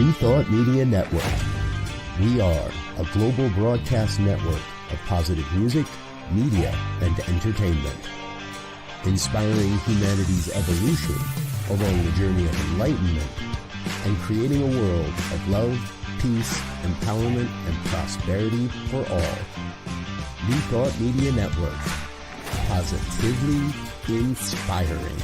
New Thought Media Network. We are a global broadcast network of positive music, media, and entertainment, inspiring humanity's evolution along the journey of enlightenment and creating a world of love, peace, empowerment, and prosperity for all. New Thought Media Network. Positively inspiring.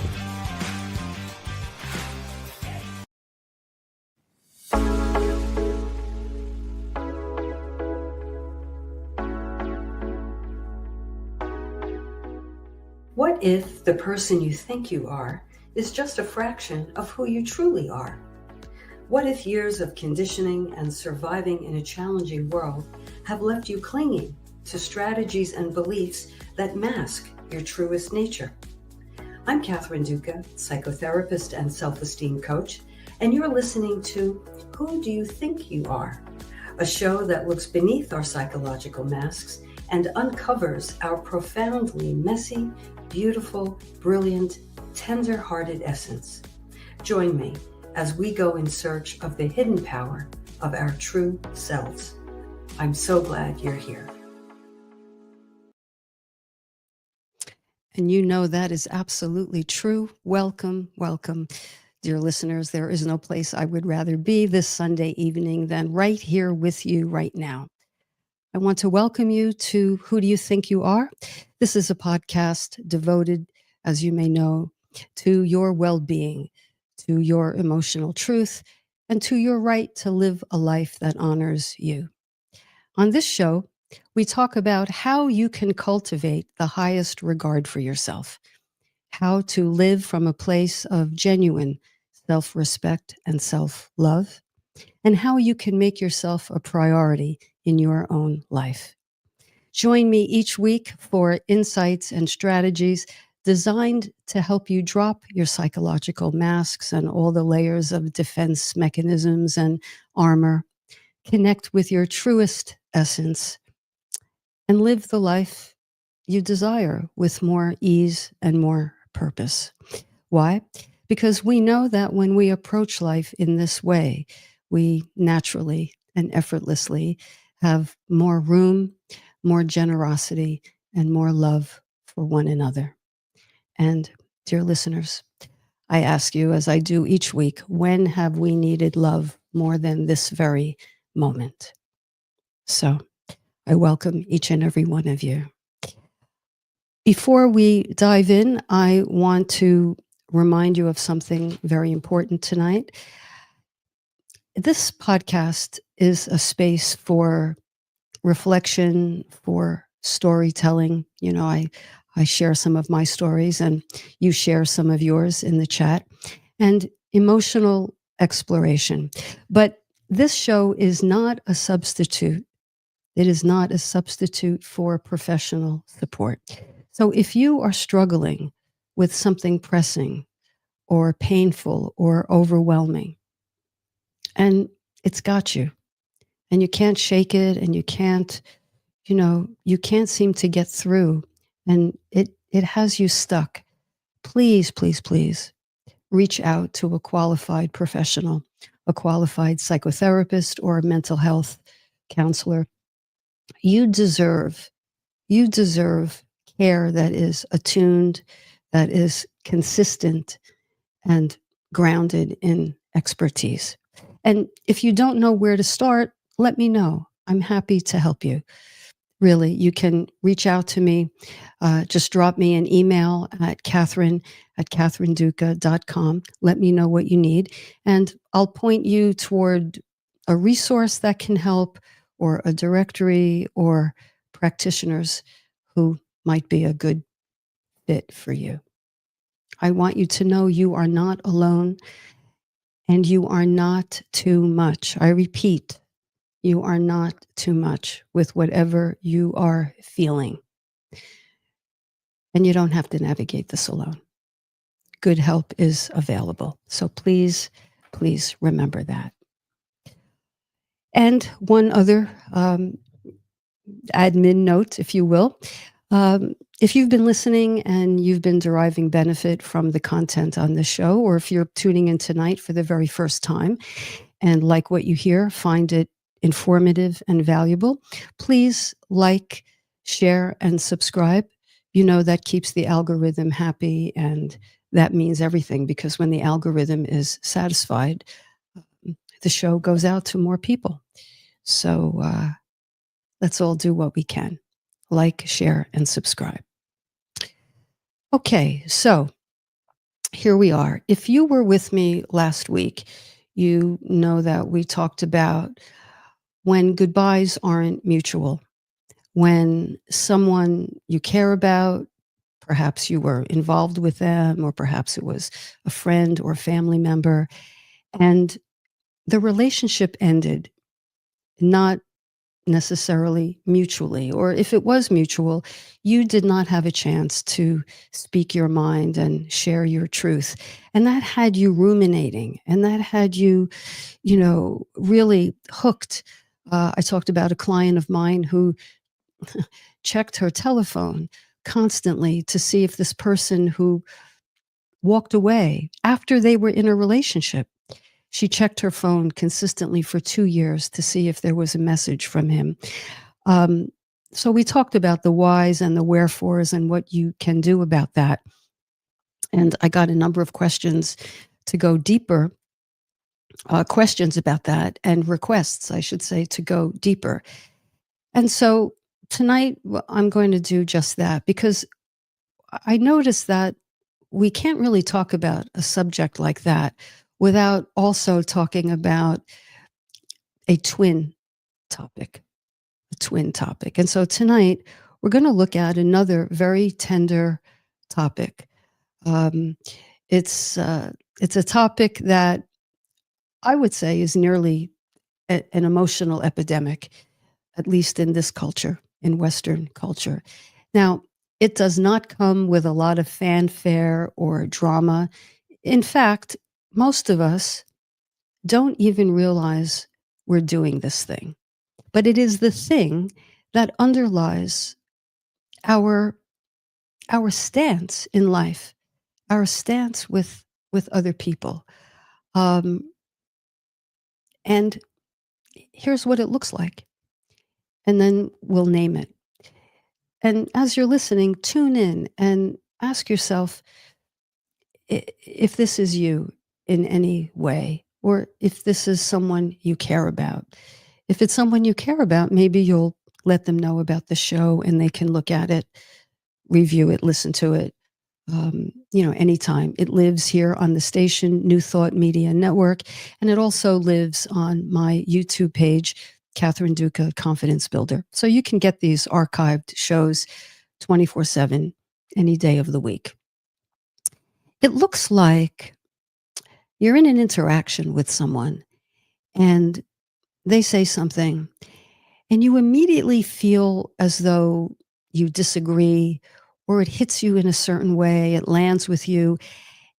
What if the person you think you are is just a fraction of who you truly are? What if years of conditioning and surviving in a challenging world have left you clinging to strategies and beliefs that mask your truest nature? I'm Catherine Duca, psychotherapist and self-esteem coach, and you're listening to Who Do You Think You Are? A show that looks beneath our psychological masks and uncovers our profoundly messy, beautiful, brilliant, tender-hearted essence. Join me as we go in search of the hidden power of our true selves. I'm so glad you're here. And you know that is absolutely true. Welcome, welcome, dear listeners. There is no place I would rather be this Sunday evening than right here with you right now. I want to welcome you to Who Do You Think You Are? This is a podcast devoted, as you may know, to your well-being, to your emotional truth, and to your right to live a life that honors you. On this show, we talk about how you can cultivate the highest regard for yourself, how to live from a place of genuine self-respect and self-love, and how you can make yourself a priority in your own life. Join me each week for insights and strategies designed to help you drop your psychological masks and all the layers of defense mechanisms and armor, connect with your truest essence, and live the life you desire with more ease and more purpose. Why? Because we know that when we approach life in this way, we naturally and effortlessly have more room, more generosity, and more love for one another. And dear listeners, I ask you, as I do each week, when have we needed love more than this very moment? So I welcome each and every one of you. Before we dive in, I want to remind you of something very important tonight. This podcast is a space for reflection, for storytelling. You know, I share some of my stories and you share some of yours in the chat, and emotional exploration. But this show is not a substitute. It is not a substitute for professional support. So if you are struggling with something pressing or painful or overwhelming, and it's got you, and you can't shake it, and you can't seem to get through, and it has you stuck, please, please, please reach out to a qualified professional, a qualified psychotherapist or a mental health counselor. You deserve care that is attuned, that is consistent, and grounded in expertise. And if you don't know where to start, let me know. I'm happy to help you. Really, you can reach out to me. Just drop me an email at catherineduca.com. Let me know what you need, and I'll point you toward a resource that can help, or a directory, or practitioners who might be a good fit for you. I want you to know you are not alone, and you are not too much. I repeat, you are not too much with whatever you are feeling. And you don't have to navigate this alone. Good help is available. So please, please remember that. And one other admin note, if you will. If you've been listening and you've been deriving benefit from the content on this show, or if you're tuning in tonight for the very first time and like what you hear, find it informative and valuable, please like, share, and subscribe. You know, that keeps the algorithm happy, and that means everything, because when the algorithm is satisfied, the show goes out to more people. So let's all do what we can. Like, share, and subscribe. Okay, so here we are. If you were with me last week, you know that we talked about when goodbyes aren't mutual, when someone you care about, perhaps you were involved with them, or perhaps it was a friend or family member, and the relationship ended, not necessarily mutually, or if it was mutual, you did not have a chance to speak your mind and share your truth. And that had you ruminating, and that had you, really hooked. I talked about a client of mine who checked her telephone constantly to see if this person who walked away after they were in a relationship, she checked her phone consistently for 2 years to see if there was a message from him. So we talked about the whys and the wherefores and what you can do about that. And I got a number of questions to go deeper, questions about that, and requests, I should say, to go deeper. And so tonight, I'm going to do just that, because I noticed that we can't really talk about a subject like that without also talking about a twin topic. And so tonight, we're going to look at another very tender topic. It's a topic that I would say is nearly an emotional epidemic, at least in this culture, in Western culture. Now, it does not come with a lot of fanfare or drama. In fact, most of us don't even realize we're doing this thing. But it is the thing that underlies our stance in life, our stance with other people. And here's what it looks like. And then we'll name it. And as you're listening, tune in and ask yourself if this is you in any way, or if this is someone you care about. If it's someone you care about, maybe you'll let them know about the show and they can look at it, review it, listen to it, anytime. It lives here on the station, New Thought Media Network, and it also lives on my YouTube page, Catherine Duca, Confidence Builder. So you can get these archived shows 24/7, any day of the week. It looks like you're in an interaction with someone and they say something, and you immediately feel as though you disagree, or it hits you in a certain way, it lands with you,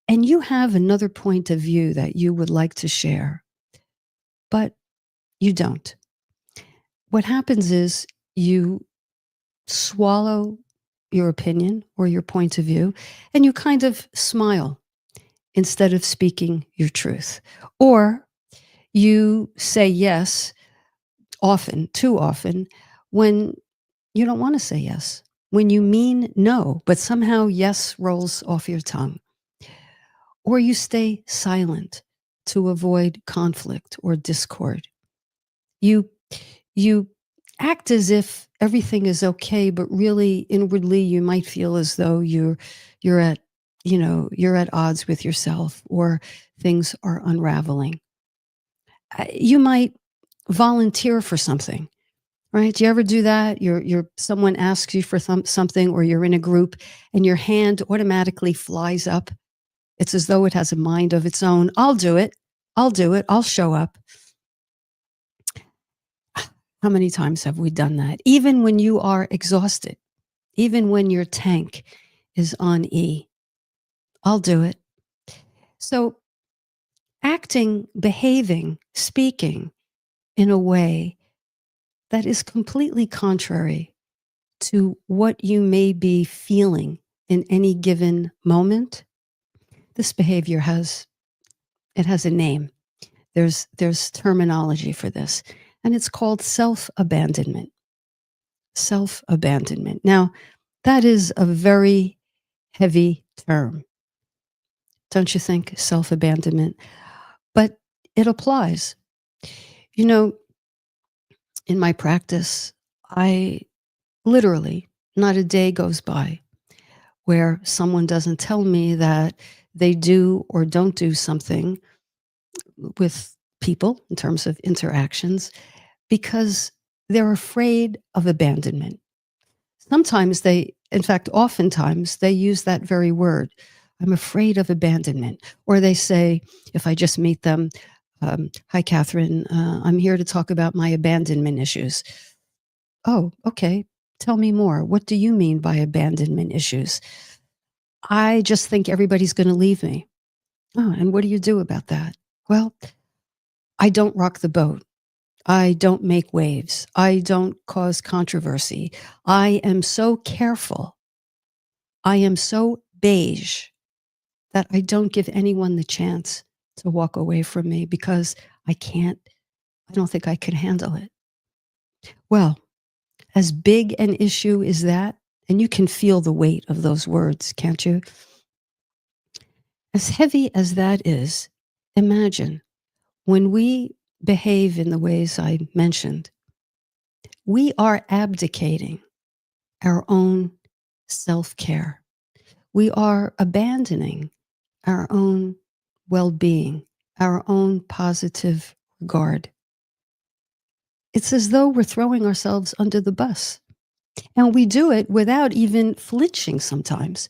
and you have another point of view that you would like to share, but you don't. What happens is you swallow your opinion or your point of view, and you kind of smile instead of speaking your truth. Or you say yes often, too often, when you don't want to say yes, when you mean no, but somehow yes rolls off your tongue. Or you stay silent to avoid conflict or discord. You act as if everything is okay, but really inwardly you might feel as though you're at odds with yourself, or things are unraveling. You might volunteer for something, right? Do you ever do that? Someone asks you for something, or you're in a group and your hand automatically flies up. It's as though it has a mind of its own. I'll do it. I'll show up. How many times have we done that? Even when you are exhausted, even when your tank is on E. I'll do it. So acting, behaving, speaking in a way that is completely contrary to what you may be feeling in any given moment, this behavior has a name. There's terminology for this, and it's called self-abandonment. Self-abandonment. Now, that is a very heavy term, don't you think? Self-abandonment. But it applies. You know, in my practice, I literally, not a day goes by where someone doesn't tell me that they do or don't do something with people in terms of interactions because they're afraid of abandonment. Sometimes in fact, oftentimes, they use that very word. I'm afraid of abandonment. Or they say, if I just meet them, hi, Catherine, I'm here to talk about my abandonment issues. Oh, okay. Tell me more. What do you mean by abandonment issues? I just think everybody's going to leave me. Oh, and what do you do about that? Well, I don't rock the boat. I don't make waves. I don't cause controversy. I am so careful. I am so beige that I don't give anyone the chance to walk away from me because I don't think I could handle it. Well, as big an issue as that, and you can feel the weight of those words, can't you? As heavy as that is, imagine when we behave in the ways I mentioned, we are abdicating our own self-care. We are abandoning our own well-being, our own positive regard. It's as though we're throwing ourselves under the bus. And we do it without even flinching sometimes.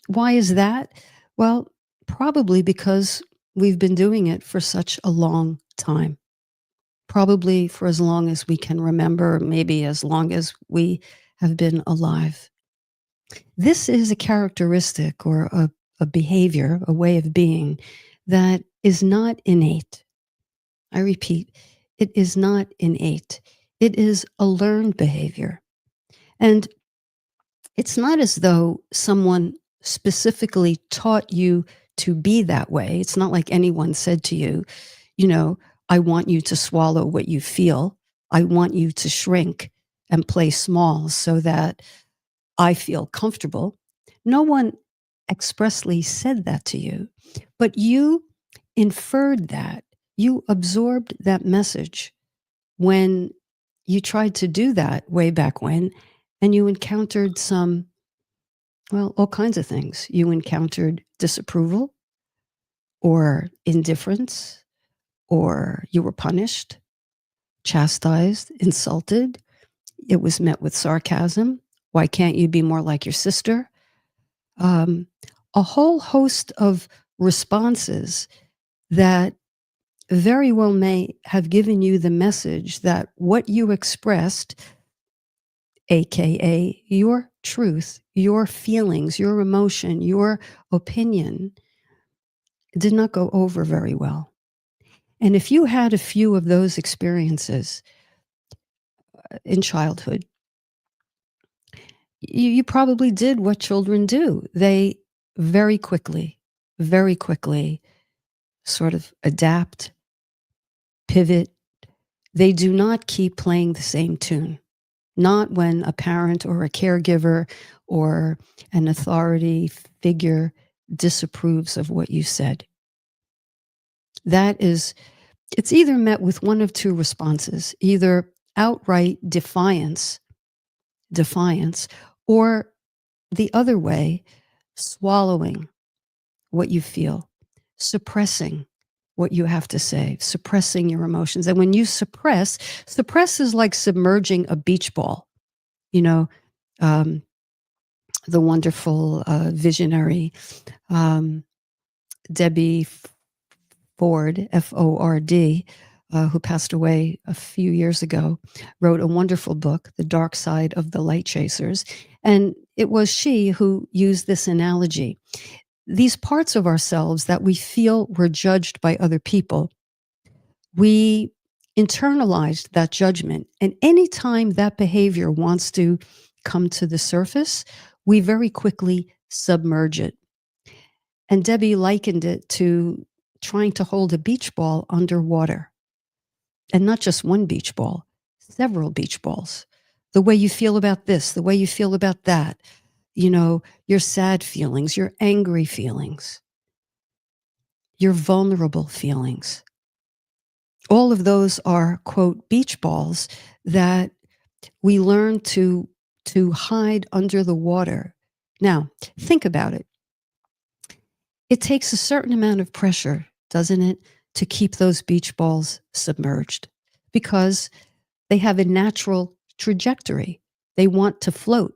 Why is that? Well, probably because we've been doing it for such a long time. Probably for as long as we can remember, maybe as long as we have been alive. This is a characteristic or a behavior, a way of being that is not innate. I repeat, it is not innate. It is a learned behavior. And it's not as though someone specifically taught you to be that way. It's not like anyone said to you, I want you to swallow what you feel. I want you to shrink and play small so that I feel comfortable. No one expressly said that to you, but you inferred that. You absorbed that message when you tried to do that way back when, and you encountered all kinds of things. You encountered disapproval or indifference, or you were punished, chastised, insulted. It was met with sarcasm. Why can't you be more like your sister? A whole host of responses that very well may have given you the message that what you expressed, AKA your truth, your feelings, your emotion, your opinion, did not go over very well. And if you had a few of those experiences in childhood, you probably did what children do. They very quickly sort of adapt, pivot. They do not keep playing the same tune. Not when a parent or a caregiver or an authority figure disapproves of what you said. It's either met with one of two responses, either outright defiance, or the other way, swallowing what you feel, suppressing what you have to say, suppressing your emotions. And when you suppress is like submerging a beach ball. The wonderful visionary Debbie Ford, Ford, who passed away a few years ago, wrote a wonderful book, The Dark Side of the Light Chasers. And it was she who used this analogy. These parts of ourselves that we feel were judged by other people, we internalized that judgment. And anytime that behavior wants to come to the surface, we very quickly submerge it. And Debbie likened it to trying to hold a beach ball underwater. And not just one beach ball, several beach balls. The way you feel about this, the way you feel about that, your sad feelings, your angry feelings, your vulnerable feelings. All of those are, quote, beach balls that we learn to hide under the water. Now, think about it. It takes a certain amount of pressure, doesn't it, to keep those beach balls submerged, because they have a natural trajectory. They want to float,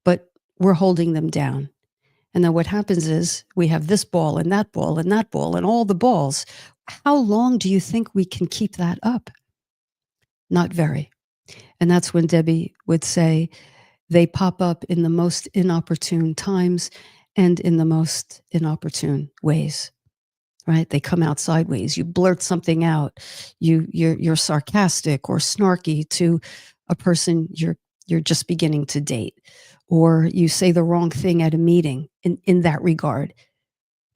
but we're holding them down. And then what happens is we have this ball and that ball and that ball and all the balls. How long do you think we can keep that up? Not very. And that's when Debbie would say, they pop up in the most inopportune times and in the most inopportune ways, right? They come out sideways. You blurt something out. You're sarcastic or snarky to a person you're just beginning to date, or you say the wrong thing at a meeting in that regard,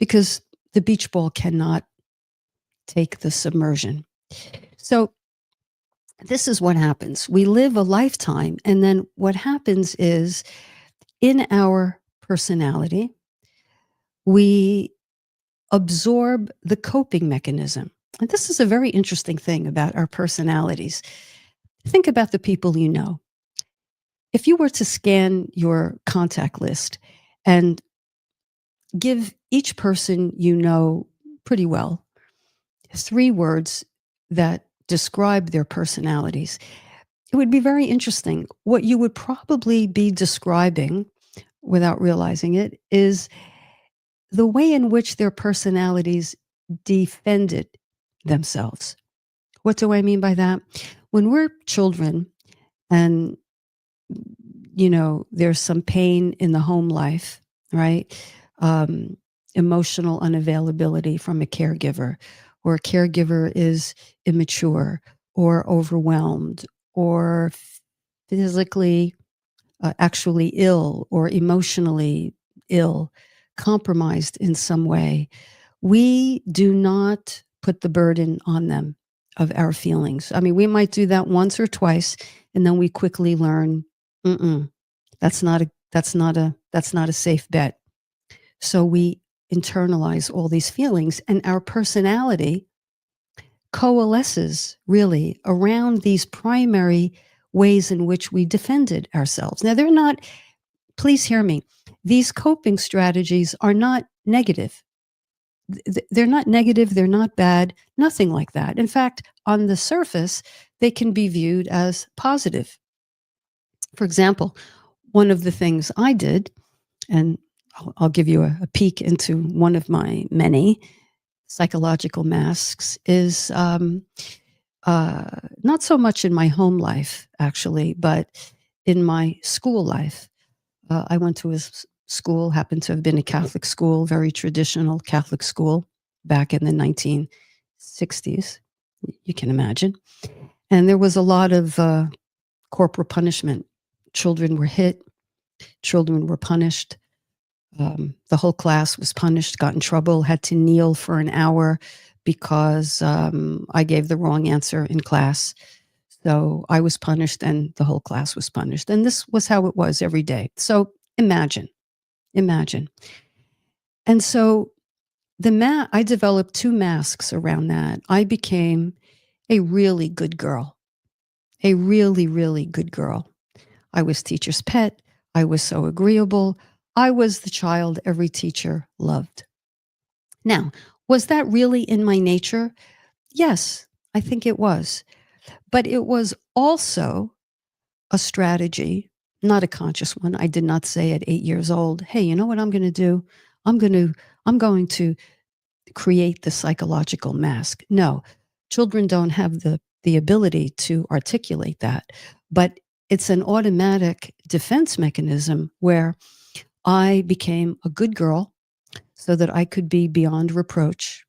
because the beach ball cannot take the submersion. So this is what happens. We live a lifetime, and then what happens is, in our personality, we absorb the coping mechanism. And this is a very interesting thing about our personalities. Think about the people you know. If you were to scan your contact list and give each person you know pretty well 3 words that describe their personalities, it would be very interesting. What you would probably be describing, without realizing it, is the way in which their personalities defended themselves. What do I mean by that? When we're children and, there's some pain in the home life, right? Emotional unavailability from a caregiver, or a caregiver is immature or overwhelmed or physically actually ill or emotionally ill, compromised in some way. We do not put the burden on them of our feelings. I mean, we might do that once or twice, and then we quickly learn, that's not a safe bet. So we internalize all these feelings, and our personality coalesces really around these primary ways in which we defended ourselves. Now, they're not, please hear me, these coping strategies are not negative. They're not negative, they're not bad, nothing like that. In fact, on the surface, they can be viewed as positive. For example, one of the things I did, and I'll give you a peek into one of my many psychological masks, is not so much in my home life, actually, but in my school life. I went to a school, happened to have been a Catholic school, very traditional Catholic school back in the 1960s, you can imagine. And there was a lot of corporal punishment. Children were hit, children were punished. The whole class was punished, got in trouble, had to kneel for an hour because I gave the wrong answer in class. So I was punished and the whole class was punished. And this was how it was every day. So imagine. And so I developed 2 masks around that. I became a really good girl, a really, really good girl. I was teacher's pet. I was so agreeable. I was the child every teacher loved. Now, was that really in my nature? Yes, I think it was. But it was also a strategy, not a conscious one. I did not say at 8 years old, hey, you know what I'm going to do? I'm going to create the psychological mask. No, children don't have the ability to articulate that, but it's an automatic defense mechanism where I became a good girl so that I could be beyond reproach.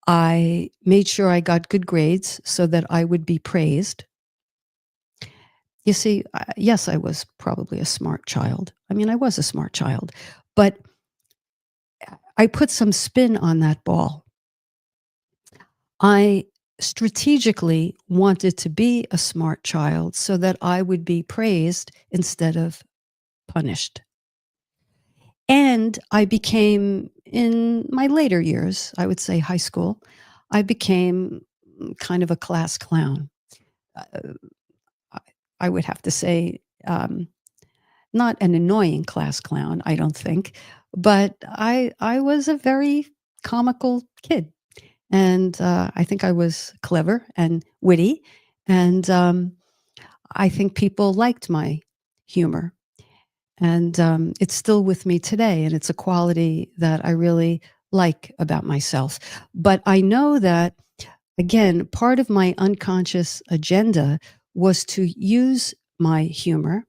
I made sure I got good grades so that I would be praised. You see, yes, I was probably a smart child. I mean, I was a smart child, but I put some spin on that ball. I strategically wanted to be a smart child so that I would be praised instead of punished. And I became, in my later years, I would say high school, I became kind of a class clown. Uh, I would have to say, not an annoying class clown, I don't think, but I was a very comical kid. And I think I was clever and witty. And I think people liked my humor. And it's still with me today. And it's a quality that I really like about myself. But I know that, again, part of my unconscious agenda was to use my humor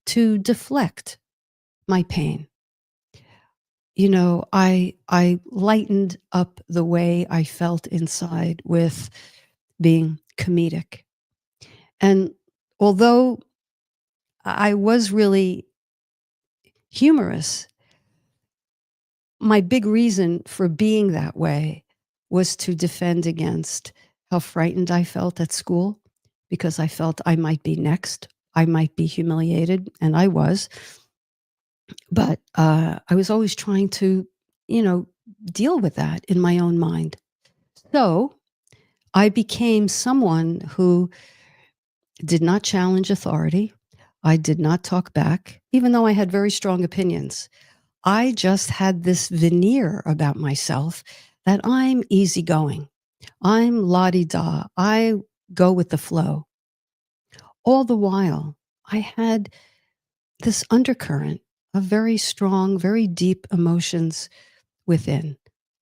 to deflect my pain. You know, I lightened up the way I felt inside with being comedic. And although I was really humorous, my big reason for being that way was to defend against how frightened I felt at school, because I felt I might be next. I might be humiliated, and I was. But I was always trying to, you know, deal with that in my own mind. So I became someone who did not challenge authority. I did not talk back, even though I had very strong opinions. I just had this veneer about myself that I'm easygoing. I'm la-di-da. I go with the flow. All the while, I had this undercurrent of very strong, very deep emotions within.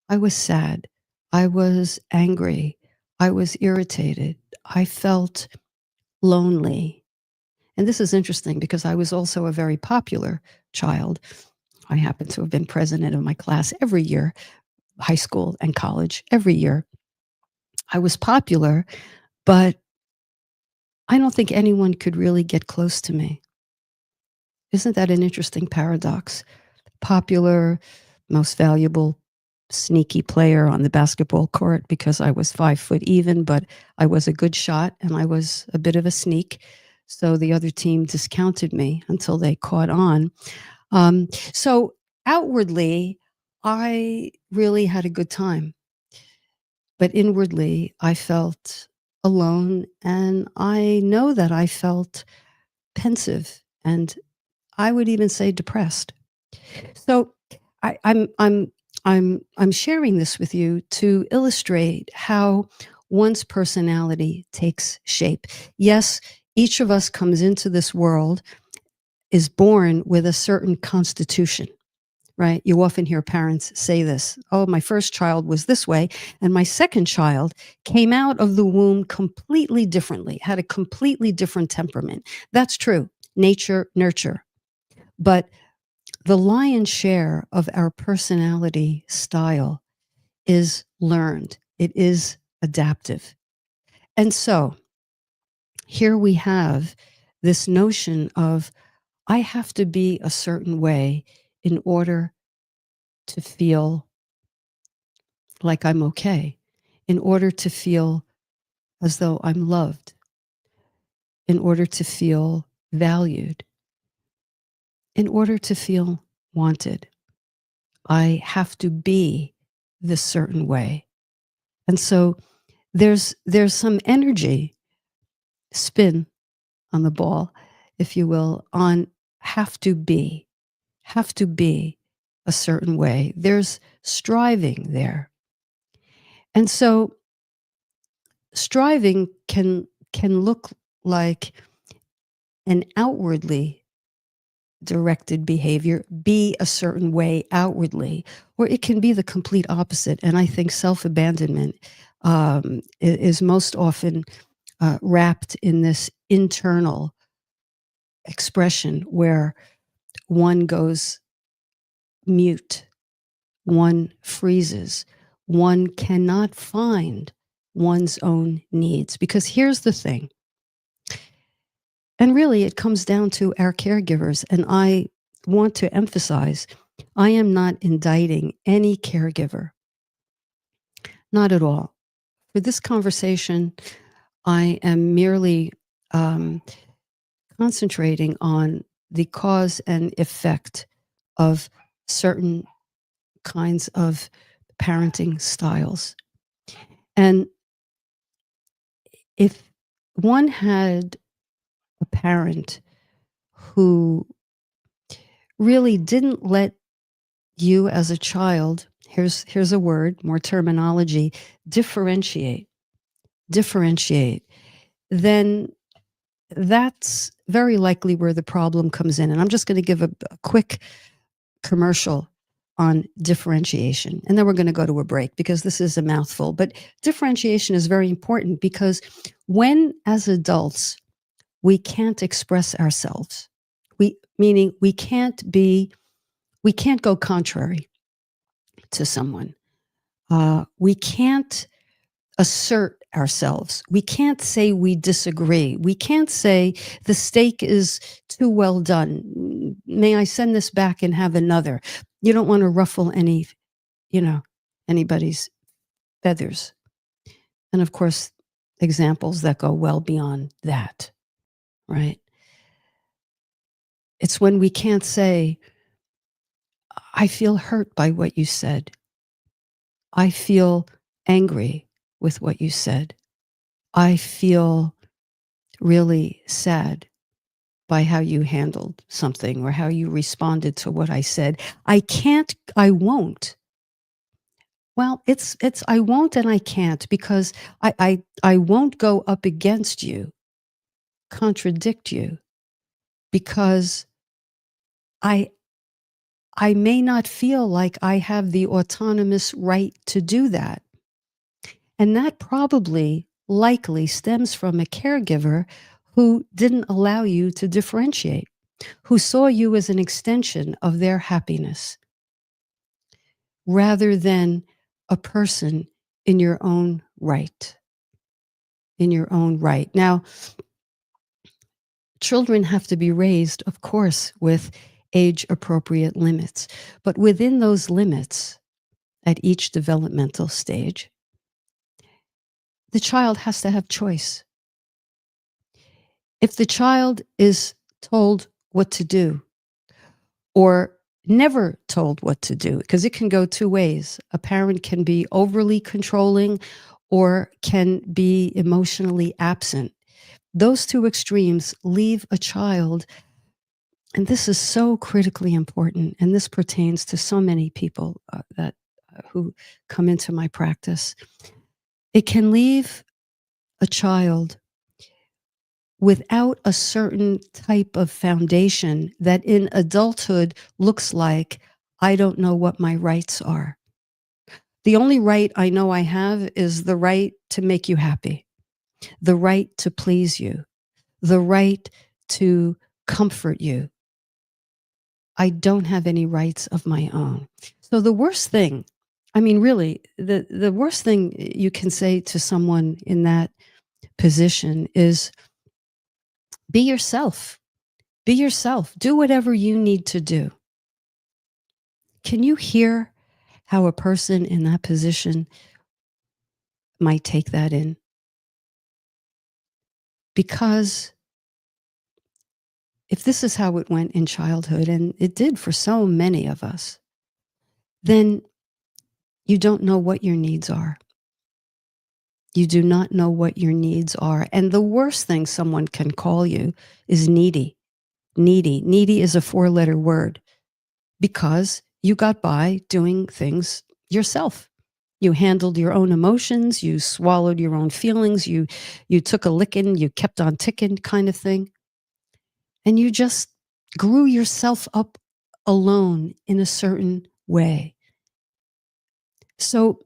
I was sad. I was angry. I was irritated. I felt lonely. And this is interesting because I was also a very popular child. I happen to have been president of my class every year, high school and college, every year. I was popular, but I don't think anyone could really get close to me. Isn't that an interesting paradox? Popular, most valuable, sneaky player on the basketball court because I was 5 foot even, but I was a good shot and I was a bit of a sneak. So the other team discounted me until they caught on. So outwardly, I really had a good time. But inwardly, I felt alone. And I know that I felt pensive and I would even say depressed. So I'm sharing this with you to illustrate how one's personality takes shape. Yes, each of us comes into this world, is born with a certain constitution, right? You often hear parents say this, oh, my first child was this way, and my second child came out of the womb completely differently, had a completely different temperament. That's true. Nature, nurture. But the lion's share of our personality style is learned. It is adaptive. And so here we have this notion of I have to be a certain way in order to feel like I'm okay, in order to feel as though I'm loved, in order to feel valued, in order to feel wanted. I have to be this certain way. And so there's some energy spin on the ball, if you will, on have to be a certain way. There's striving there. And so striving can look like an outwardly directed behavior, be a certain way outwardly, or it can be the complete opposite. And I think self-abandonment is most often wrapped in this internal expression where one goes mute, one freezes, one cannot find one's own needs. Because here's the thing, and really it comes down to our caregivers, and I want to emphasize I am not indicting any caregiver, not at all. For this conversation, I am merely concentrating on the cause and effect of certain kinds of parenting styles. And if one had a parent who really didn't let you as a child, here's a word, more terminology, differentiate, then that's very likely where the problem comes in. And I'm just going to give a quick commercial on differentiation. And then we're going to go to a break because this is a mouthful. But differentiation is very important because when, as adults, we can't express ourselves, meaning we can't go contrary to someone. We can't assert ourselves. We can't say we disagree. We can't say the steak is too well done. May I send this back and have another? You don't want to ruffle anybody's feathers. And of course, examples that go well beyond that, right? It's when we can't say, I feel hurt by what you said. I feel angry with what you said. I feel really sad by how you handled something or how you responded to what I said. I won't. Well, it's I won't and I can't because I won't go up against you, contradict you, because I may not feel like I have the autonomous right to do that. And that probably likely stems from a caregiver who didn't allow you to differentiate, who saw you as an extension of their happiness rather than a person in your own right. In your own right. Now, children have to be raised, of course, with age-appropriate limits. But within those limits, at each developmental stage, the child has to have choice. If the child is told what to do or never told what to do, because it can go two ways. A parent can be overly controlling or can be emotionally absent. Those two extremes leave a child, and this is so critically important, and this pertains to so many people who come into my practice. It can leave a child without a certain type of foundation that in adulthood looks like, I don't know what my rights are. The only right I know I have is the right to make you happy, the right to please you, the right to comfort you. I don't have any rights of my own. So the worst thing, I mean, really, the worst thing you can say to someone in that position is, be yourself. Be yourself. Do whatever you need to do. Can you hear how a person in that position might take that in? Because if this is how it went in childhood, and it did for so many of us, then you don't know what your needs are. You do not know what your needs are. And the worst thing someone can call you is needy. Needy. Needy is a 4-letter word because you got by doing things yourself. You handled your own emotions. You swallowed your own feelings. You took a licking. You kept on ticking, kind of thing. And you just grew yourself up alone in a certain way. So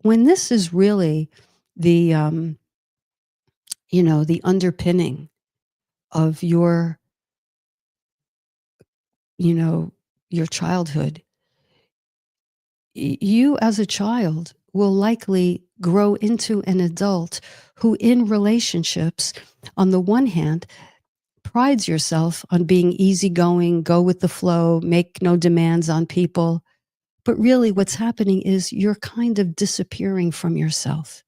when this is really the the underpinning of your your childhood, you as a child will likely grow into an adult who in relationships, on the one hand, prides yourself on being easygoing, go with the flow, make no demands on people. But really what's happening is you're kind of disappearing from yourself.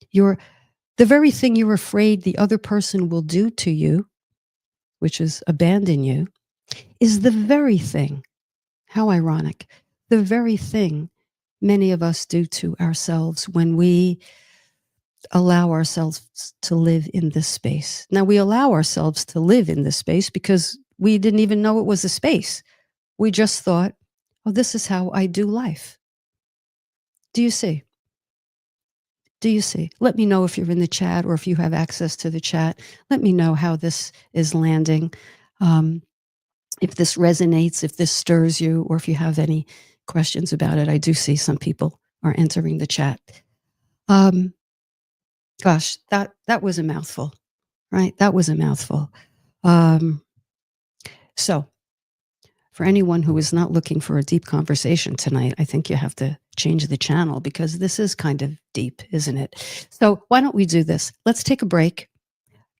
You're the very thing you're afraid the other person will do to you, which is abandon you, is the very thing, how ironic, the very thing many of us do to ourselves when we allow ourselves to live in this space. Now, we allow ourselves to live in this space because we didn't even know it was a space. We just thought, oh, this is how I do life. Do you see? Do you see? Let me know if you're in the chat or if you have access to the chat. Let me know how this is landing. If this resonates, if this stirs you, or if you have any questions about it. I do see some people are entering the chat. Gosh, that was a mouthful, right? That was a mouthful. So for anyone who is not looking for a deep conversation tonight, I think you have to change the channel because this is kind of deep, isn't it? So why don't we do this? Let's take a break,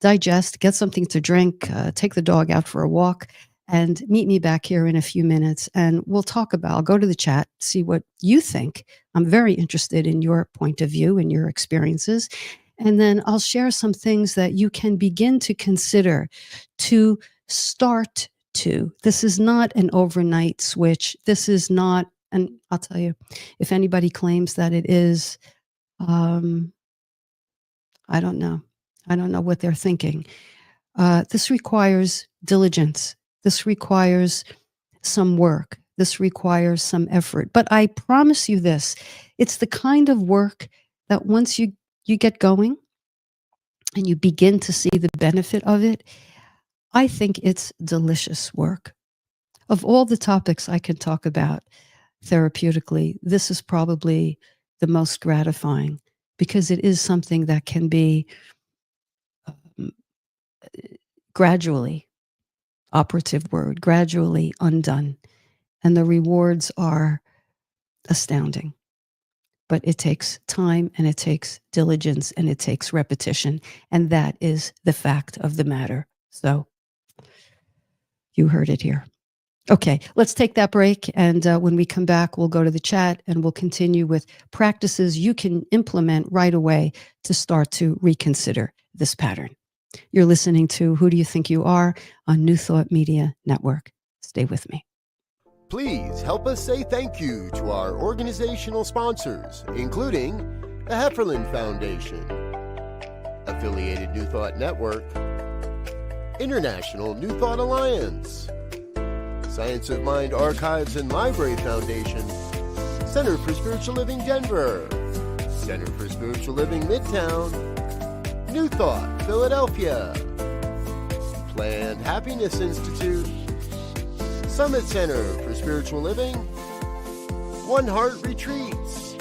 digest, get something to drink, take the dog out for a walk, and meet me back here in a few minutes. And we'll talk about, I'll go to the chat, see what you think. I'm very interested in your point of view and your experiences. And then I'll share some things that you can begin to consider to start to. This is not an overnight switch. This is not, and I'll tell you, if anybody claims that it is, I don't know. I don't know what they're thinking. This requires diligence. This requires some work. This requires some effort. But I promise you this, it's the kind of work that once you get going and you begin to see the benefit of it, I think it's delicious work. Of all the topics I can talk about therapeutically, this is probably the most gratifying because it is something that can be gradually, operative word, gradually undone. And the rewards are astounding. But it takes time and it takes diligence and it takes repetition. And that is the fact of the matter. So you heard it here. Okay, let's take that break. And when we come back, we'll go to the chat and we'll continue with practices you can implement right away to start to reconsider this pattern. You're listening to Who Do You Think You Are on New Thought Media Network. Stay with me. Please help us say thank you to our organizational sponsors, including the Hefferland Foundation, Affiliated New Thought Network, International New Thought Alliance, Science of Mind Archives and Library Foundation, Center for Spiritual Living Denver, Center for Spiritual Living Midtown, New Thought Philadelphia, Planned Happiness Institute, Summit Center for Spiritual Living, One Heart Retreats,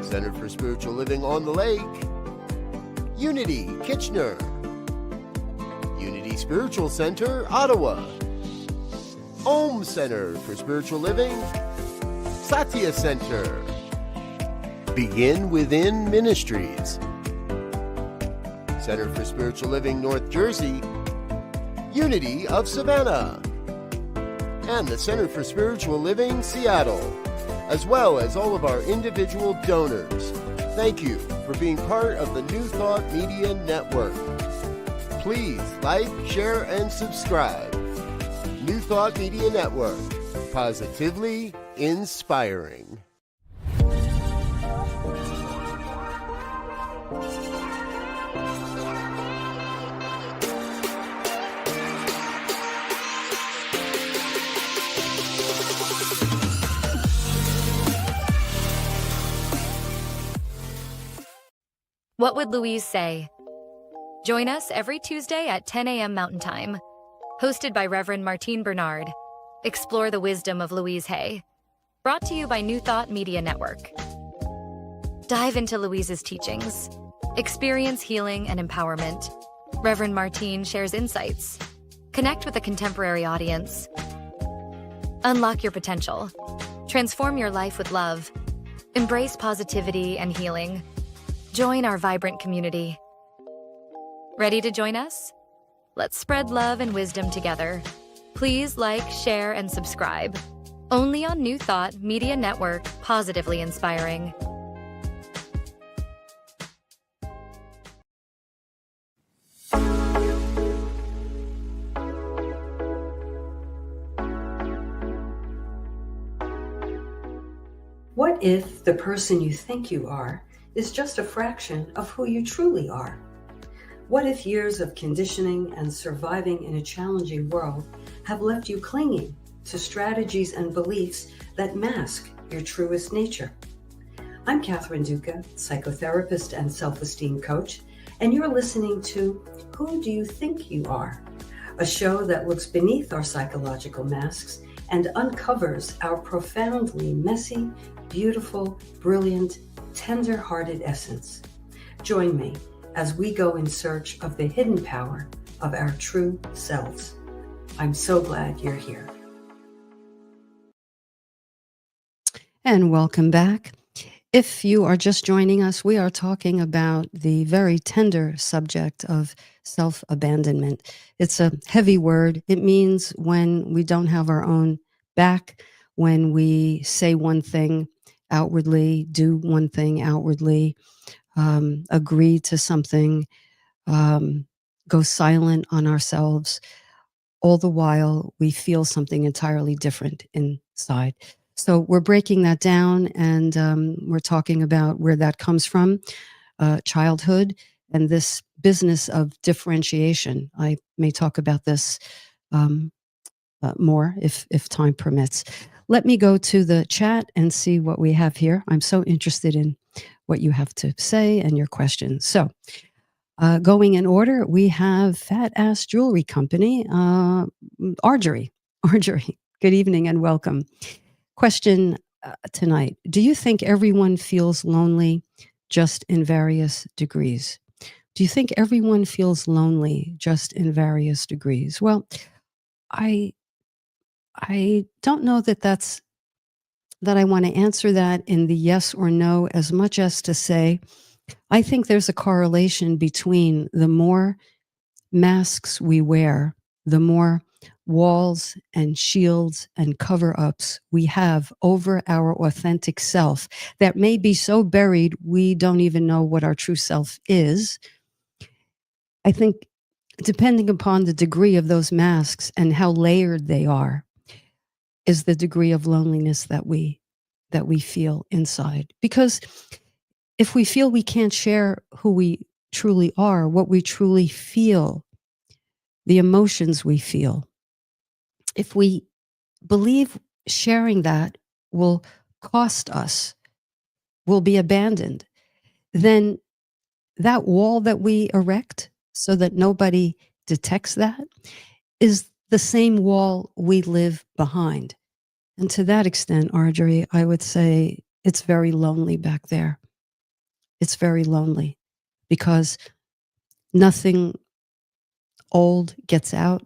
Center for Spiritual Living on the Lake, Unity Kitchener, Unity Spiritual Center Ottawa, Om Center for Spiritual Living, Satya Center, Begin Within Ministries, Center for Spiritual Living North Jersey, Unity of Savannah, and the Center for Spiritual Living Seattle, as well as all of our individual donors. Thank you for being part of the New Thought Media Network. Please like, share, and subscribe. New Thought Media Network, positively inspiring. What would Louise say? Join us every Tuesday at 10 a.m. Mountain Time. Hosted by Reverend Martine Bernard. Explore the wisdom of Louise Hay. Brought to you by New Thought Media Network. Dive into Louise's teachings. Experience healing and empowerment. Reverend Martine shares insights. Connect with a contemporary audience. Unlock your potential. Transform your life with love. Embrace positivity and healing. Join our vibrant community. Ready to join us? Let's spread love and wisdom together. Please like, share, and subscribe. Only on New Thought Media Network, positively inspiring. What if the person you think you are is just a fraction of who you truly are? What if years of conditioning and surviving in a challenging world have left you clinging to strategies and beliefs that mask your truest nature? I'm Catherine Duca, psychotherapist and self-esteem coach, and you're listening to Who Do You Think You Are? A show that looks beneath our psychological masks and uncovers our profoundly messy, beautiful, brilliant, tender-hearted essence. Join me as we go in search of the hidden power of our true selves. I'm so glad you're here. And welcome back. If you are just joining us, we are talking about the very tender subject of self-abandonment. It's a heavy word. It means when we don't have our own back, when we say one thing outwardly, do one thing outwardly, agree to something, go silent on ourselves, all the while we feel something entirely different inside. So we're breaking that down, and we're talking about where that comes from, childhood, and this business of differentiation. I may talk about this more if time permits. Let me go to the chat and see what we have here. I'm so interested in what you have to say and your questions. So going in order, we have Fat Ass Jewelry Company, Argery. Argery, good evening and welcome. Question tonight. Do you think everyone feels lonely just in various degrees? Do you think everyone feels lonely just in various degrees? Well, I don't know that I want to answer that in the yes or no, as much as to say, I think there's a correlation between the more masks we wear, the more walls and shields and cover-ups we have over our authentic self that may be so buried we don't even know what our true self is. I think depending upon the degree of those masks and how layered they are is the degree of loneliness that we feel inside. Because if we feel we can't share who we truly are, what we truly feel, the emotions we feel, if we believe sharing that will cost us, will be abandoned, then that wall that we erect so that nobody detects that is the same wall we live behind. And to that extent, Argery, I would say it's very lonely back there. It's very lonely because nothing old gets out,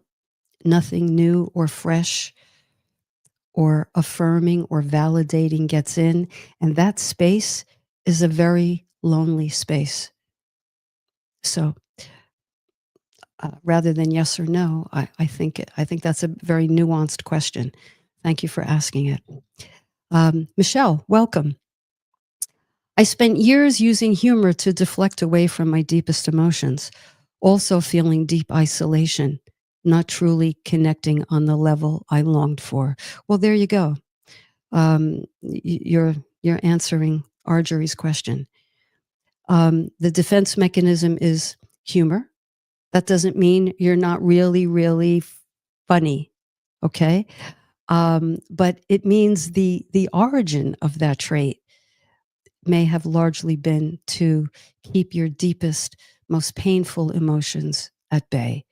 nothing new or fresh or affirming or validating gets in. And that space is a very lonely space. So rather than yes or no, I think that's a very nuanced question. Thank you for asking it. Michelle, welcome. I spent years using humor to deflect away from my deepest emotions, also feeling deep isolation, not truly connecting on the level I longed for. Well, there you go. You're answering Argery's question. The defense mechanism is humor. That doesn't mean you're not really, really funny, okay? But it means the origin of that trait may have largely been to keep your deepest, most painful emotions at bay.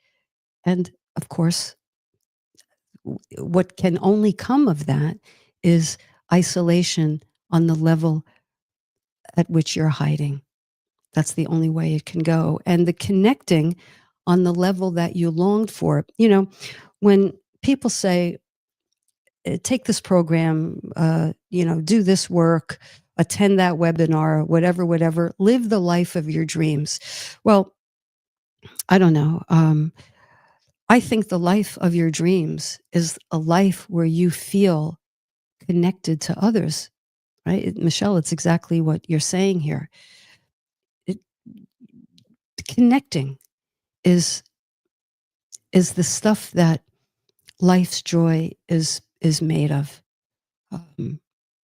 And of course, what can only come of that is isolation on the level at which you're hiding. That's the only way it can go. And the connecting on the level that you longed for. You know, when people say, take this program, do this work, attend that webinar, whatever, live the life of your dreams. Well, I don't know. I think the life of your dreams is a life where you feel connected to others, right? Michelle, it's exactly what you're saying here. Connecting is the stuff that life's joy is made of.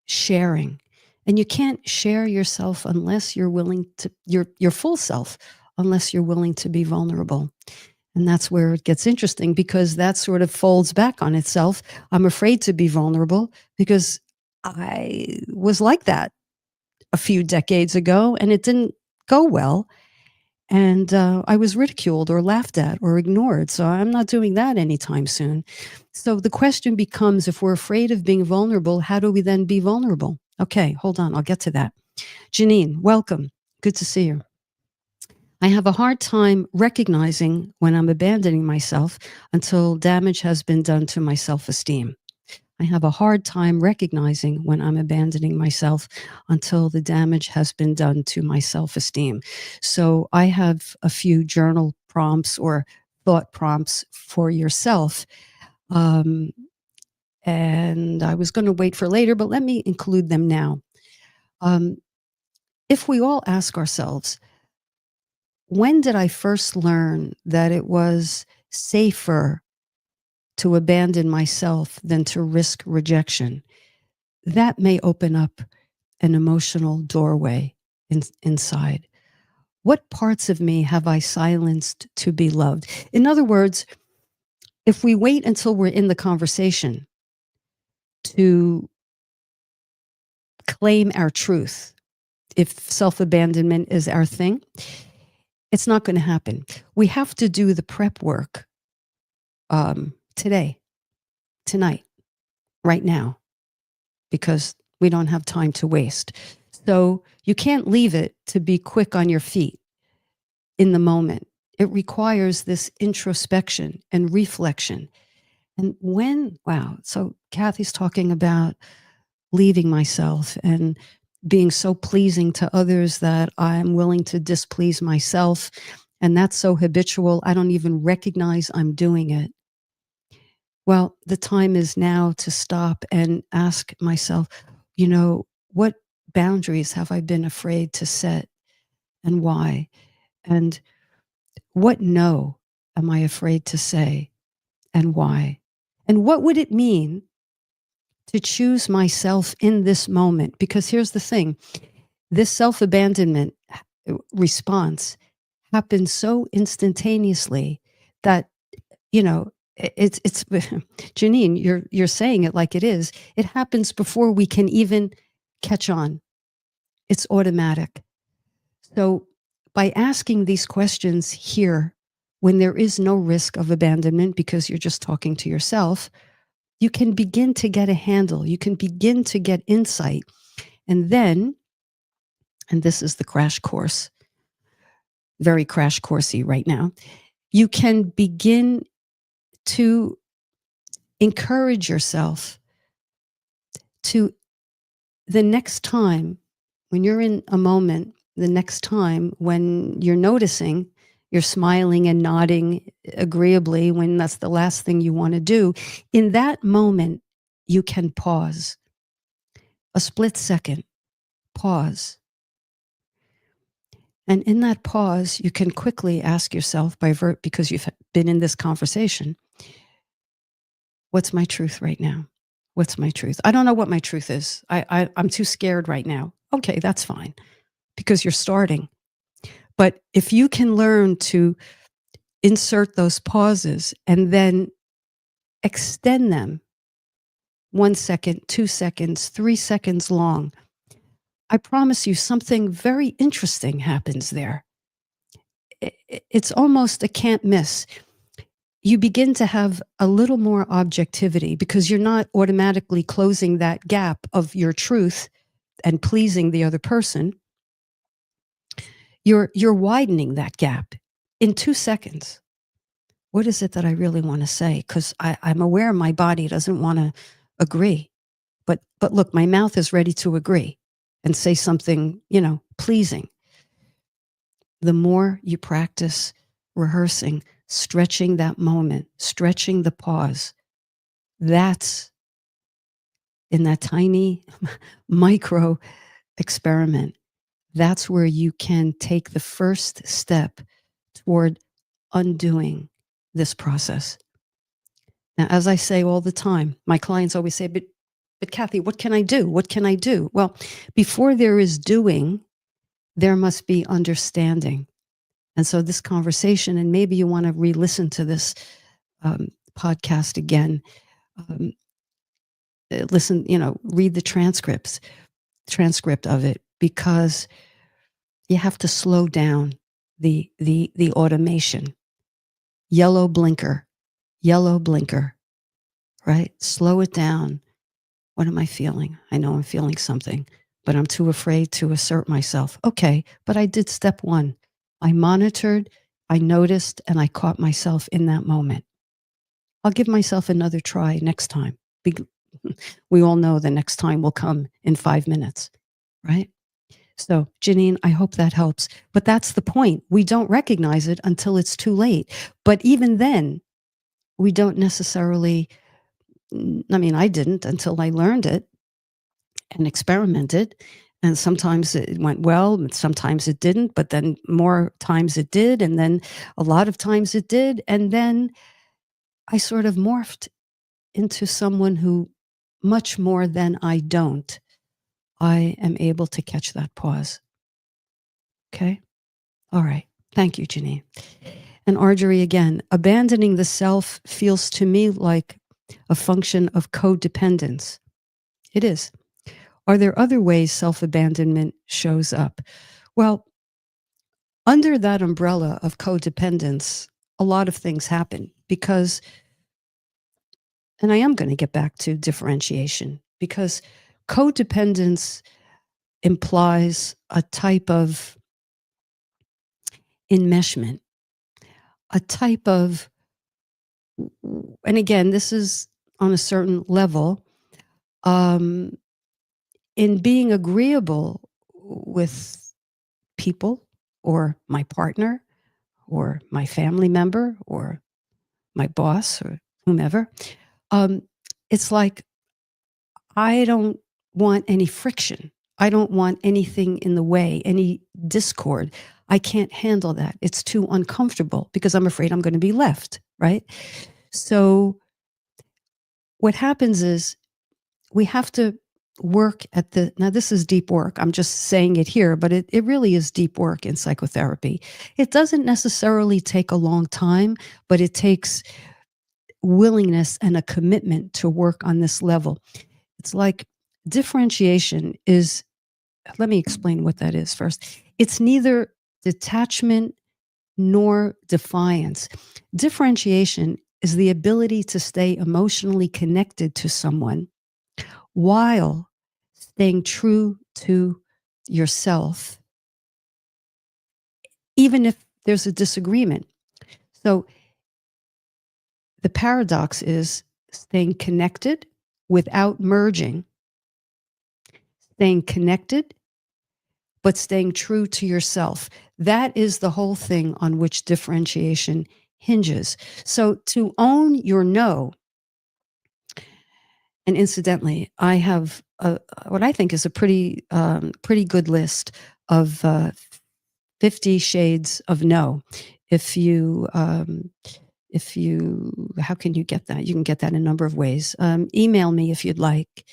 Sharing, and you can't share yourself unless you're willing to your full self, unless you're willing to be vulnerable. And that's where it gets interesting, because that sort of folds back on itself. I'm afraid to be vulnerable because I was like that a few decades ago and it didn't go well. And I was ridiculed or laughed at or ignored. So I'm not doing that anytime soon. So the question becomes, if we're afraid of being vulnerable, how do we then be vulnerable? Okay, hold on. I'll get to that. Janine, welcome. Good to see you. I have a hard time recognizing when I'm abandoning myself until damage has been done to my self-esteem. I have a hard time recognizing when I'm abandoning myself until the damage has been done to my self-esteem. So I have a few journal prompts or thought prompts for yourself. And I was going to wait for later, but let me include them now. If we all ask ourselves, when did I first learn that it was safer to abandon myself than to risk rejection? That may open up an emotional doorway inside. What parts of me have I silenced to be loved? In other words, if we wait until we're in the conversation to claim our truth, if self-abandonment is our thing, it's not going to happen. We have to do the prep work today, tonight, right now, because we don't have time to waste. So you can't leave it to be quick on your feet in the moment. It requires this introspection and reflection. And wow, so Kathy's talking about leaving myself and being so pleasing to others that I'm willing to displease myself. And that's so habitual, I don't even recognize I'm doing it. Well, the time is now to stop and ask myself, what boundaries have I been afraid to set and why? And what no am I afraid to say and why? And what would it mean to choose myself in this moment? Because here's the thing, this self-abandonment response happens so instantaneously that, it's Janine, you're saying it like it is. It happens before we can even catch on. It's automatic. So by asking these questions here, when there is no risk of abandonment because you're just talking to yourself, you can begin to get a handle. You can begin to get insight. And then, and this is the crash course, very crash coursey right now, you can begin to encourage yourself to, the next time when you're in a moment, the next time when you're noticing you're smiling and nodding agreeably when that's the last thing you want to do, in that moment, you can pause. A split second, pause. And in that pause, you can quickly ask yourself, because you've been in this conversation, what's my truth right now? What's my truth? I don't know what my truth is. I'm too scared right now. Okay, that's fine, because you're starting. But if you can learn to insert those pauses and then extend them 1 second, 2 seconds, 3 seconds long, I promise you something very interesting happens there. It's almost a can't miss. You begin to have a little more objectivity because you're not automatically closing that gap of your truth and pleasing the other person. You're widening that gap in 2 seconds. What is it that I really want to say? Because I'm aware my body doesn't want to agree. But look, my mouth is ready to agree and say something, pleasing. The more you practice rehearsing stretching that moment, stretching the pause. That's in that tiny micro experiment. That's where you can take the first step toward undoing this process. Now, as I say all the time, my clients always say, but Kathy, what can I do? What can I do? Well, before there is doing, there must be understanding. And so this conversation, and maybe you want to re-listen to this podcast again, listen, read the transcript of it, because you have to slow down the automation. Yellow blinker, right? Slow it down. What am I feeling? I know I'm feeling something, but I'm too afraid to assert myself. Okay, but I did step one. I monitored, I noticed, and I caught myself in that moment. I'll give myself another try next time. We all know the next time will come in 5 minutes, right? So, Janine, I hope that helps. But that's the point. We don't recognize it until it's too late. But even then, we don't necessarily, I didn't until I learned it and experimented. And sometimes it went well, and sometimes it didn't, but then more times it did. And then a lot of times it did. And then I sort of morphed into someone who, much more than I don't, I am able to catch that pause. Okay? All right. Thank you, Janine. And Arjorie, again, abandoning the self feels to me like a function of codependence. It is. Are there other ways self-abandonment shows up? Well, under that umbrella of codependence, a lot of things happen because, and I am going to get back to differentiation, because codependence implies a type of enmeshment, a type of, and again, this is on a certain level, in being agreeable with people or my partner or my family member or my boss or whomever. It's like, I don't want any friction. I don't want anything in the way, any discord. I can't handle that. It's too uncomfortable because I'm afraid I'm going to be left, right? So what happens is we have to work at now this is deep work. I'm just saying it here, but it really is deep work in psychotherapy. It doesn't necessarily take a long time, but it takes willingness and a commitment to work on this level. It's like differentiation is, let me explain what that is first. It's neither detachment nor defiance. Differentiation is the ability to stay emotionally connected to someone while staying true to yourself, even if there's a disagreement. So the paradox is staying connected without merging, staying connected, but staying true to yourself. That is the whole thing on which differentiation hinges. So to own your no, and incidentally, I have what I think is a pretty good list of 50 shades of no. If you, how can you get that? You can get that in a number of ways. Email me if you'd like,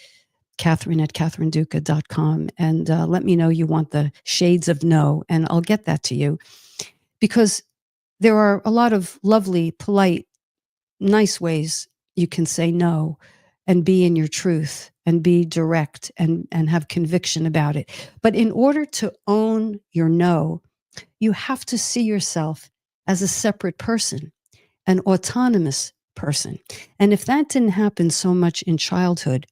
Catherine@catherineduca.com, and let me know you want the shades of no, and I'll get that to you. Because there are a lot of lovely, polite, nice ways you can say no and be in your truth and be direct and have conviction about it. But in order to own your no, you have to see yourself as a separate person, an autonomous person. And if that didn't happen so much in childhood,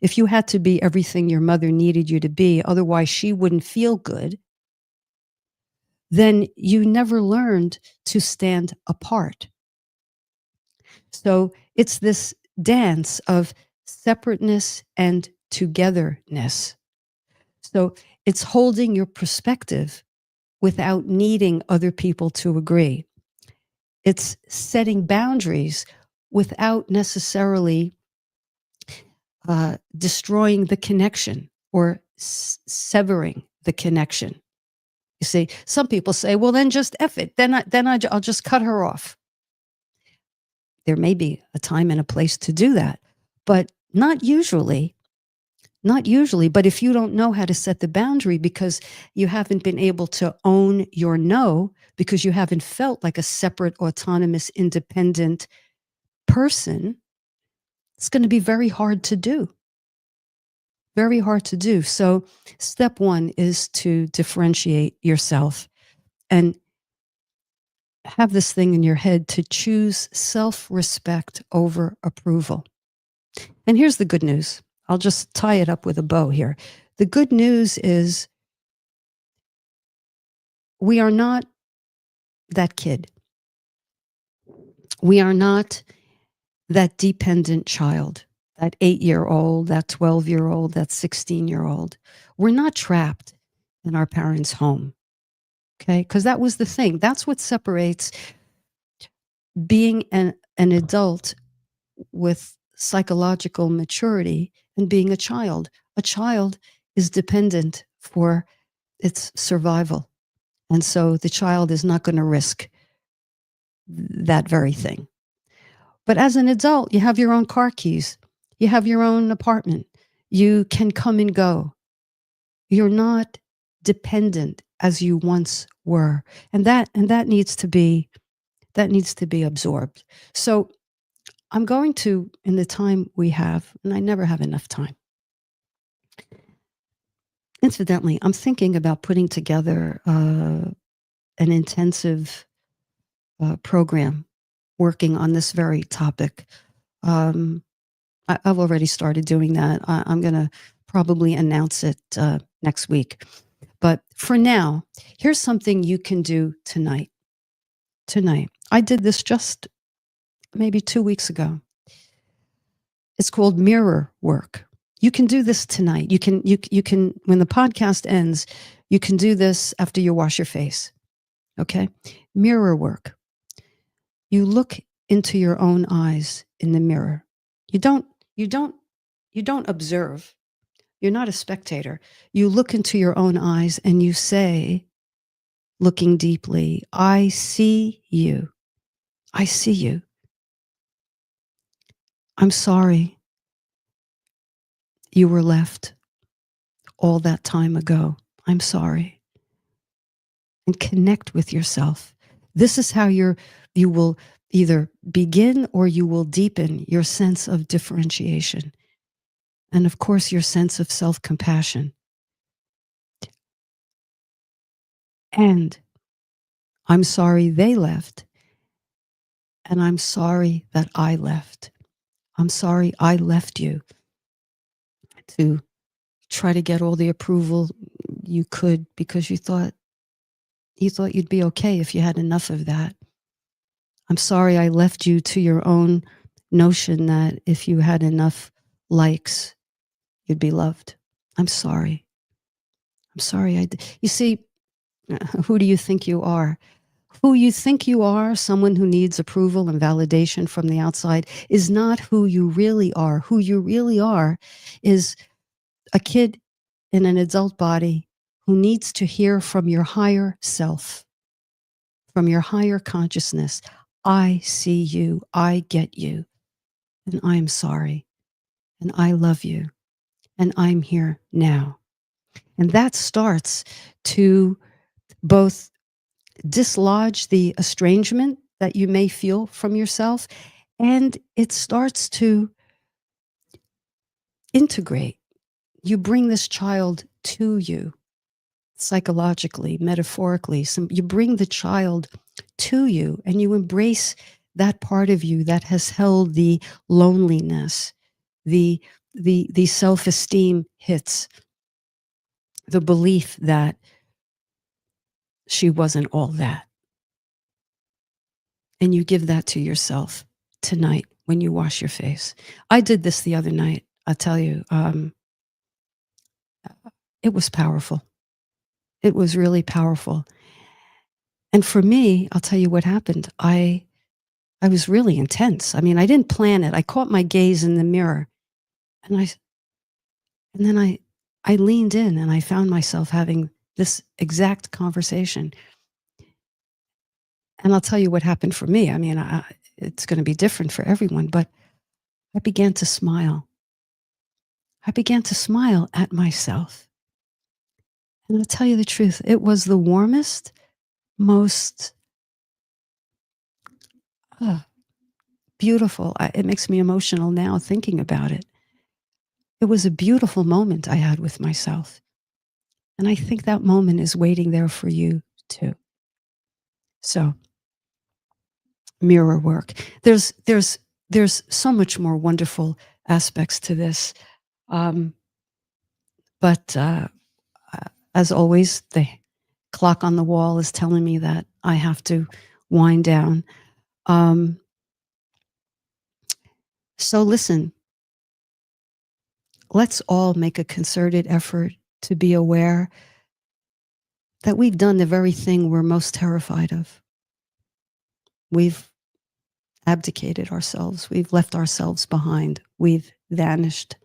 if you had to be everything your mother needed you to be, otherwise she wouldn't feel good, then you never learned to stand apart. So it's this dance of separateness and togetherness. So it's holding your perspective without needing other people to agree. It's setting boundaries without necessarily destroying the connection or severing the connection. You see, some people say, well, then just F it. I'll just cut her off. There may be a time and a place to do that, but not usually. Not usually, but if you don't know how to set the boundary because you haven't been able to own your no, because you haven't felt like a separate, autonomous, independent person, it's going to be very hard to do. Very hard to do. So step one is to differentiate yourself and have this thing in your head to choose self-respect over approval. And here's the good news. I'll just tie it up with a bow here. The good news is we are not that kid. We are not that dependent child, that 8-year-old, that 12-year-old, that 16-year-old. We're not trapped in our parents' home, okay? Because that was the thing. That's what separates being an adult with psychological maturity and being a child. A child is dependent for its survival. And so the child is not going to risk that very thing. But as an adult, you have your own car keys. You have your own apartment. You can come and go. You're not dependent as you once were. And that needs to be absorbed. So I'm going to, in the time we have, and I never have enough time. Incidentally, I'm thinking about putting together an intensive program working on this very topic. I've already started doing that. I'm going to probably announce it next week. But for now, here's something you can do tonight. Tonight. I did this just maybe 2 weeks ago. It's called mirror work. You can do this tonight. You can, when the podcast ends, you can do this after you wash your face. Okay? Mirror work. You look into your own eyes in the mirror. You don't observe. You're not a spectator. You look into your own eyes and you say, looking deeply, I see you. I see you. I'm sorry you were left all that time ago. I'm sorry. And connect with yourself. This is how you will either begin or you will deepen your sense of differentiation. And of course, your sense of self-compassion. And I'm sorry they left. And I'm sorry that I left. I'm sorry I left you to try to get all the approval you could because you thought you'd be okay if you had enough of that. I'm sorry I left you to your own notion that if you had enough likes, you'd be loved. I'm sorry. I'm sorry. You see, who do you think you are? Who you think you are, someone who needs approval and validation from the outside, is not who you really are. Who you really are is a kid in an adult body who needs to hear from your higher self, from your higher consciousness. I see you, I get you, and I'm sorry, and I love you, and I'm here now. And that starts to both dislodge the estrangement that you may feel from yourself, and it starts to integrate. You bring this child to you psychologically, metaphorically. You bring the child to you and you embrace that part of you that has held the loneliness, the self-esteem hits, the belief that she wasn't all that. And you give that to yourself tonight when you wash your face. I did this the other night. I'll tell you, it was powerful. It was really powerful. And for me, I'll tell you what happened. I I was really intense. I mean, I didn't plan it. I caught my gaze in the mirror, and then I leaned in, and I found myself having this exact conversation. And I'll tell you what happened for me. I mean, it's going to be different for everyone, but I began to smile. I began to smile at myself. And I'll tell you the truth, it was the warmest, most beautiful. It makes me emotional now thinking about it. It was a beautiful moment I had with myself. And I think that moment is waiting there for you too. So, mirror work. There's so much more wonderful aspects to this. But as always, the clock on the wall is telling me that I have to wind down. So listen, let's all make a concerted effort to be aware that we've done the very thing we're most terrified of. We've abdicated ourselves. We've left ourselves behind. We've vanished.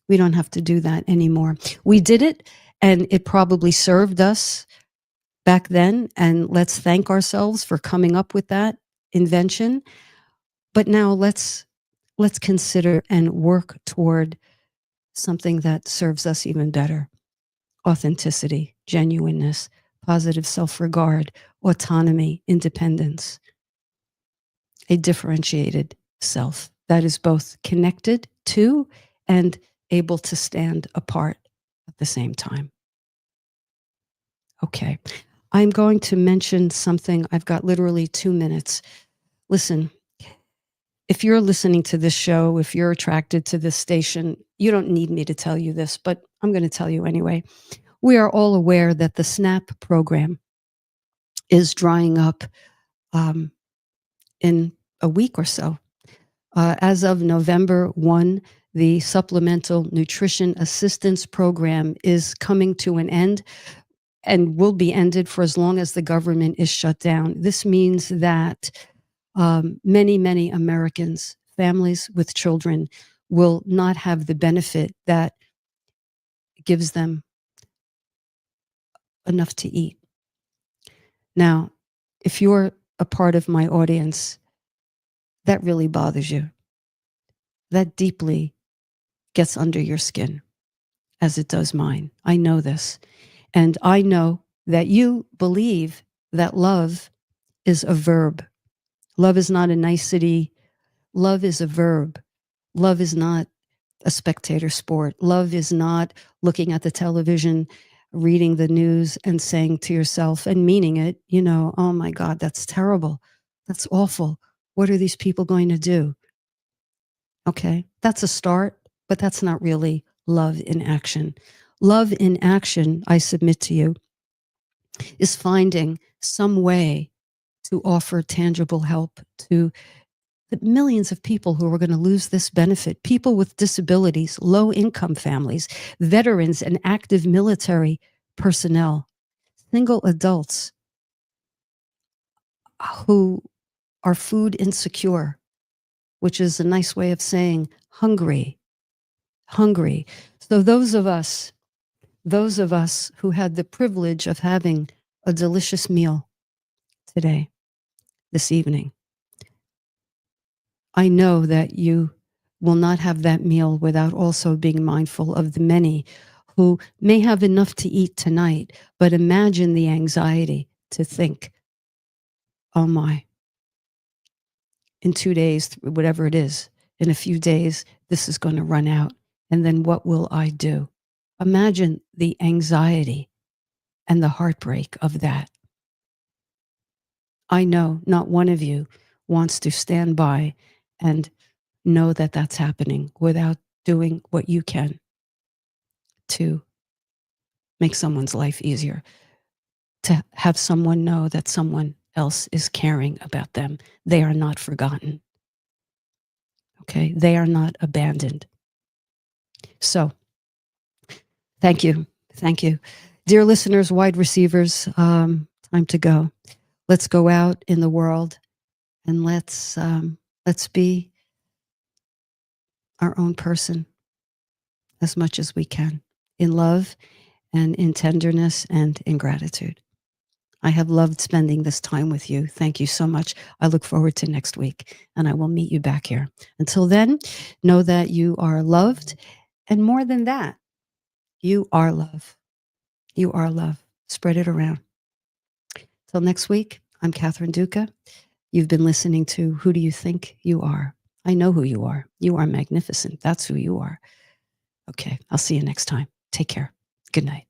We don't have to do that anymore. We did it, and it probably served us back then, and let's thank ourselves for coming up with that invention. But now let's consider and work toward something that serves us even better. Authenticity, genuineness, positive self-regard, autonomy, independence. A differentiated self that is both connected to and able to stand apart at the same time. Okay, I'm going to mention something. I've got literally 2 minutes. Listen, if you're listening to this show, if you're attracted to this station, you don't need me to tell you this, but I'm going to tell you anyway. We are all aware that the SNAP program is drying up in a week or so. As of November 1, the Supplemental Nutrition Assistance Program is coming to an end and will be ended for as long as the government is shut down. This means that many, many Americans, families with children, will not have the benefit that gives them enough to eat. Now, if you're a part of my audience, that really bothers you. That deeply gets under your skin, as it does mine. I know this. And I know that you believe that love is a verb. Love is not a nicety. Love is a verb. Love is not a spectator sport. Love is not looking at the television, reading the news and saying to yourself and meaning it, you know, oh my God, that's terrible. That's awful. What are these people going to do? Okay, that's a start, but that's not really love in action. Love in action, I submit to you, is finding some way to offer tangible help to the millions of people who are going to lose this benefit, people with disabilities, low-income families, veterans and active military personnel, single adults who are food insecure, which is a nice way of saying hungry. So those of us who had the privilege of having a delicious meal today, this evening, I know that you will not have that meal without also being mindful of the many who may have enough to eat tonight, but imagine the anxiety to think, oh my, in 2 days, whatever it is, in a few days, this is going to run out. And then what will I do? Imagine the anxiety and the heartbreak of that. I know not one of you wants to stand by and know that that's happening without doing what you can to make someone's life easier, to have someone know that someone else is caring about them. They are not forgotten. Okay, they are not abandoned. So, thank you. Dear listeners, wide receivers, time to go. Let's go out in the world And let's be our own person as much as we can, in love and in tenderness and in gratitude. I have loved spending this time with you. Thank you so much. I look forward to next week, and I will meet you back here. Until then, know that you are loved, and more than that, you are love. You are love. Spread it around. Till next week, I'm Catherine Duca. You've been listening to Who Do You Think You Are? I know who you are. You are magnificent. That's who you are. Okay, I'll see you next time. Take care. Good night.